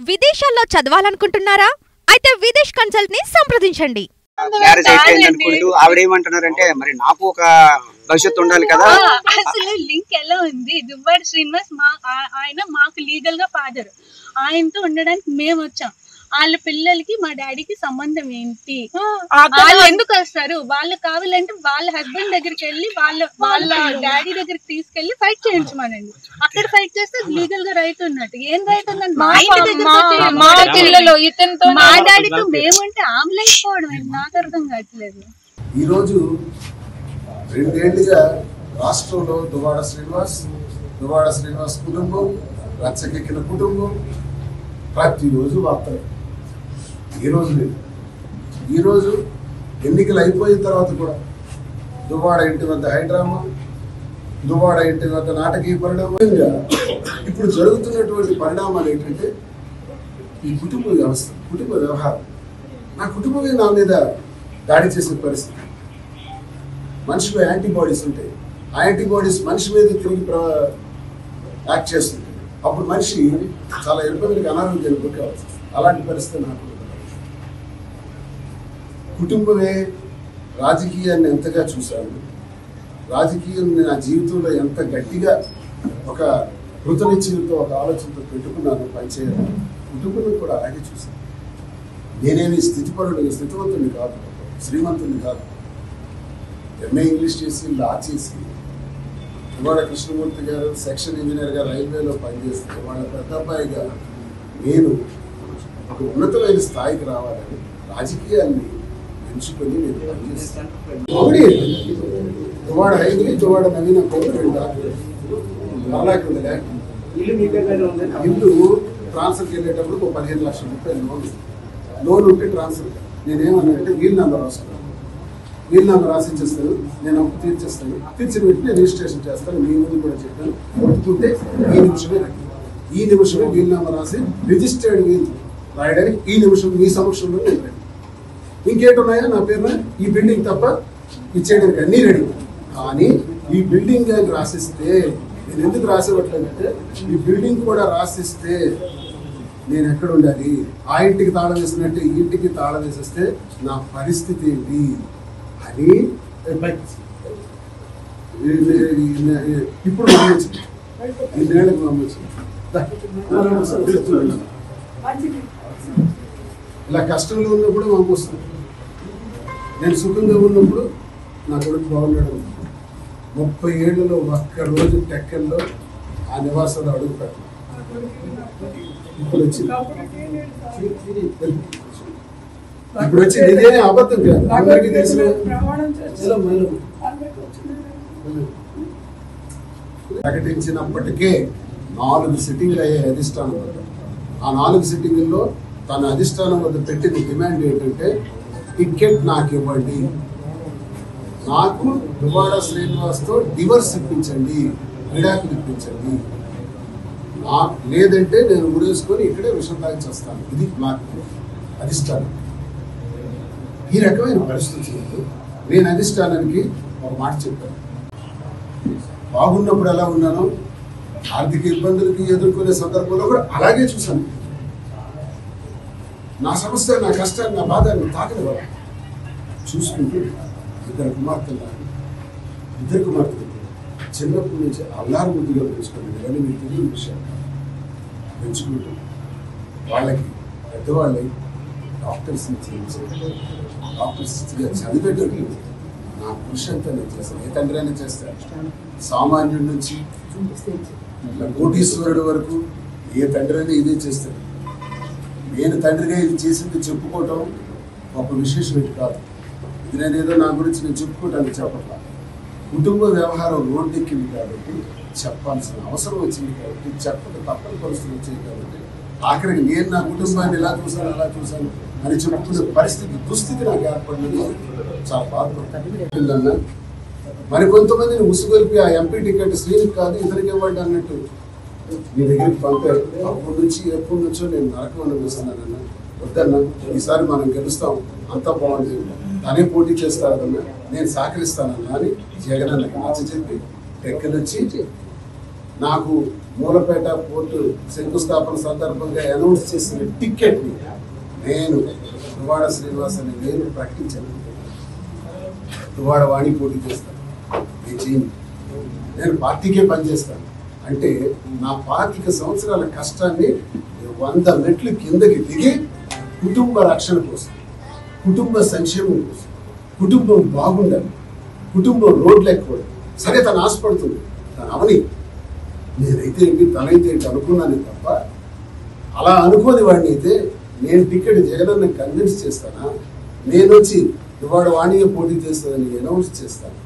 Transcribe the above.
విదేశాల్లో చదవాలనుకుంటున్నారా? అయితే విదేశ్ కన్సల్ట్ ని సంప్రదించండి. మ్యారేజ్ అయిపోయింది అనుకుంటూ ఆవిడ ఏమంటున్నారంటే మరి నాకు ఒక భవిష్యత్తు ఉండాలి కదా. అసలు లింక్ ఎలా ఉంది? దువ్వాడ శ్రీనివాస్ ఆయన మాకు లీగల్ గా ఫాదర్. ఆయనతో ఉండడానికి మేము వచ్చాం. వాళ్ళ పిల్లలకి మా డాడీకి సంబంధం ఏంటి? వాళ్ళు ఎందుకు వస్తారు? వాళ్ళు కావాలంటే వాళ్ళ హస్బెండ్ దగ్గరికి వెళ్ళి వాళ్ళ డాడీ దగ్గరికి తీసుకెళ్లి ఫైట్ చేయించమనండి. అక్కడ ఫైట్ చేస్తే లీగల్ గా రైట్ ఉన్నట్టు. ఏం రైట్ ఉందండి? మా డాడీతో మేమంటే ఆంబులెన్స్ పోవడం నాకు అర్థం కావట్లేదు. ఈ రోజు 2 ఏళ్లుగా రాష్ట్రంలో దువ్వాడ శ్రీనివాస్ కుటుంబం, రచ్చకెక్కిన కుటుంబం ప్రతిరోజు వార్తలు. ఈరోజు ఎన్నికలు అయిపోయిన తర్వాత కూడా దువ్వాడ ఇంటి వద్ద హైడ్రామా, దువ్వాడ ఇంటి వద్ద నాటకీయ పరిణామంగా ఇప్పుడు జరుగుతున్నటువంటి పరిణామాలు ఏంటంటే ఈ కుటుంబ వ్యవహారం. నా కుటుంబమే నా మీద దాడి చేసే పరిస్థితి. మనిషిలో యాంటీబాడీస్ ఉంటాయి. ఆ యాంటీబాడీస్ మనిషి మీద తిరిగి యాక్ట్ చేస్తుంది. అప్పుడు మనిషి చాలా ఇబ్బందులకు అనారోగ్యానికి గురకాల్సి వస్తుంది. అలాంటి పరిస్థితి నాకు. కుటుంబమే రాజకీయాన్ని ఎంతగా చూశాను, రాజకీయం నా జీవితంలో ఎంత గట్టిగా ఒక కృతనిశ్చయంతో ఒక ఆలోచనతో పెట్టుకున్నాను పనిచేయాలి. కుటుంబం కూడా అలాగే చూశాను. నేనేమి స్థితివంతుని కాదు, శ్రీమంతుని కాదు. ఎంఏ ఇంగ్లీష్ చేసి లా చేసి దువ్వాడ కృష్ణమూర్తి గారు సెక్షన్ ఇంజనీర్గా రైల్వేలో పనిచేస్తే వాళ్ళ పెద్ద అబ్బాయిగా నేను ఒక ఉన్నతమైన స్థాయికి రావాలని రాజకీయాన్ని ఎంచుకొని నేను పనిచేస్తాను. దువ్వాడ హైదరి, దువ్వాడ నవీన ఇల్లు ట్రాన్స్ఫర్కి వెళ్ళేటప్పుడు ఒక 15 లక్షల రూపాయలు లోన్ ఉంటే ట్రాన్స్ఫర్. నేనేమన్నానంటే వీల్ నెంబర్ రాసుకున్నాను. వీల్ నెంబర్ రాసిచ్చేస్తాను, నేను అప్పు తీర్చేస్తాను. తీర్చిన వెంటనే రిజిస్ట్రేషన్ చేస్తాను. మీ ముందు కూడా చెప్పాను. ఒప్పుకుంటే ఈ నిమిషమే వీల్ నెంబర్ రాసి రిజిస్టర్డ్ వీల్ రాయడానికి ఈ నిమిషం మీ సమక్షంలో నేను రెడీ. ఇంకేటున్నాయో నా పేరున ఈ బిల్డింగ్ తప్ప ఇచ్చేయడానికి అన్నీ రెడీ. కానీ ఈ బిల్డింగ్ కానీ రాసిస్తే నేను ఎందుకు రాసేవట్లేదంటే ఈ బిల్డింగ్ కూడా రాసిస్తే నేను ఎక్కడ ఉండాలి? ఆ ఇంటికి తాళం వేసినట్టే ఈ ఇంటికి తాళం వేసేస్తే నా పరిస్థితి ఏంటి అని ఇప్పుడు నమ్మొచ్చింది. ఈ నేలకు నమ్మొచ్చింది. ఇలా కష్టంలో ఉన్నప్పుడు పంపిస్తాను. నేను సుఖంగా ఉన్నప్పుడు నా కొడుకు బాగున్నాడు. 30 ఏళ్లలో ఒక్కరోజు టెక్కల్లో ఆ నివాసంలో అడుగు పెట్టాను. ఇప్పుడు వచ్చింది ఇదే అబద్ధం కాదు, అందరికీ తెలిసిన ప్రకటించినప్పటికే 4 సిట్టింగ్లు అయ్యాయి అధిష్టానం వద్ద. ఆ 4 సిట్టింగుల్లో తన అధిష్టానం వద్ద పెట్టిన డిమాండ్ ఏంటంటే టికెట్ నాకు ఇవ్వండి, నాకు దువ్వాడ శ్రీనివాస్తో డివర్స్ ఇప్పించండి, విడాకులు ఇప్పించండి, లేదంటే నేను ఉరేసుకొని ఇక్కడే విషం తాగి చేస్తాను. ఇది నాకు అధిష్టానం. ఈ రకమైన పరిస్థితులు నేను అధిష్టానానికి ఒక మాట చెప్పాను. బాగున్నప్పుడు ఎలా ఉన్నానో ఆర్థిక ఇబ్బందులకి ఎదుర్కొనే సందర్భంలో కూడా అలాగే చూశాను. నా సమస్య, నా కష్టాన్ని, నా బాధని తాకని వల్ల చూసుకుంటూ ఇద్దరు కుమార్తెలు చిన్నప్పటి నుంచి అల్లారు ముద్దుగా పెంచుకోండి. ఇవన్నీ మీకు తెలియని విషయాలు పెంచుకుంటూ వాళ్ళకి పెద్దవాళ్ళై డాక్టర్స్ని చేయించి డాక్టర్స్గా చదివేటప్పుడు నా కృషి అంతా నేను చేస్తాను. ఏ తండ్రి అయినా చేస్తాను. సామాన్యుడి నుంచి కోటీశ్వరుడు వరకు ఏ తండ్రి అయినా ఇదే చేస్తాడు. నేను తండ్రిగా ఇది చేసింది చెప్పుకోవటం ఒక విశేషం కాదు. ఇది నేనేదో నా గురించి నేను చెప్పుకోవటానికి చెప్పట్లా. కుటుంబ వ్యవహారం రోడ్డెక్కింది కాబట్టి చెప్పాల్సిన అవసరం వచ్చింది కాబట్టి చెప్పక తప్పని పరిస్థితులు వచ్చాయి కాబట్టి ఆఖరికి నేను నా కుటుంబాన్ని ఇలా చూశాను అలా చూశాను అని చెప్పుకునే దుస్థితి నాకు ఏర్పడినది చాలా బాధపడుతుందన్నా. మరి కొంతమందిని ఉసుగొలిపి ఆ ఎంపీ టికెట్ శ్రీనికి కాదు ఇతనికి ఇవ్వండి అన్నట్టు మీ దగ్గరికి పంపారు. ఎప్పటి నుంచో నేను నరకం అనిపిస్తున్నానన్నా. వద్దన్నా, ఈసారి మనం గెలుస్తాం, అంతా బాగుంది, తనే పోటీ చేస్తారన్నా, నేను సహకరిస్తానన్నా అని జగన్ అన్నకి నచ్చ చెప్పి టెక్కలొచ్చి నాకు మూలపేట పోర్టు శంకుస్థాపన సందర్భంగా అనౌన్స్ చేసిన టికెట్ ని నేను దువ్వాడ శ్రీనివాస్ అని నేను ప్రకటించాను. దువ్వాడ వాణి పోటీ చేస్తాను, నేను చేయను, నేను పార్టీకే పనిచేస్తాను అంటే నా 25 సంవత్సరాల కష్టాన్ని 100 మెట్లు కిందకి దిగి కుటుంబ రక్షణ కోసం, కుటుంబ సంక్షేమం కోసం, కుటుంబం బాగుండాలి, కుటుంబం రోడ్లు ఎక్కకూడదు. సరే తను ఆశపడుతుంది, తను అవని, నేనైతే ఏంటి తనైతే ఏంటి అనుకున్నాను తప్ప అలా అనుకోని వాడిని అయితే నేను టికెట్ జగనన్న కన్విన్స్ చేస్తానా? నేను వచ్చి దువ్వాడ వాణిగా పోటీ చేస్తానని అనౌన్స్ చేస్తాను.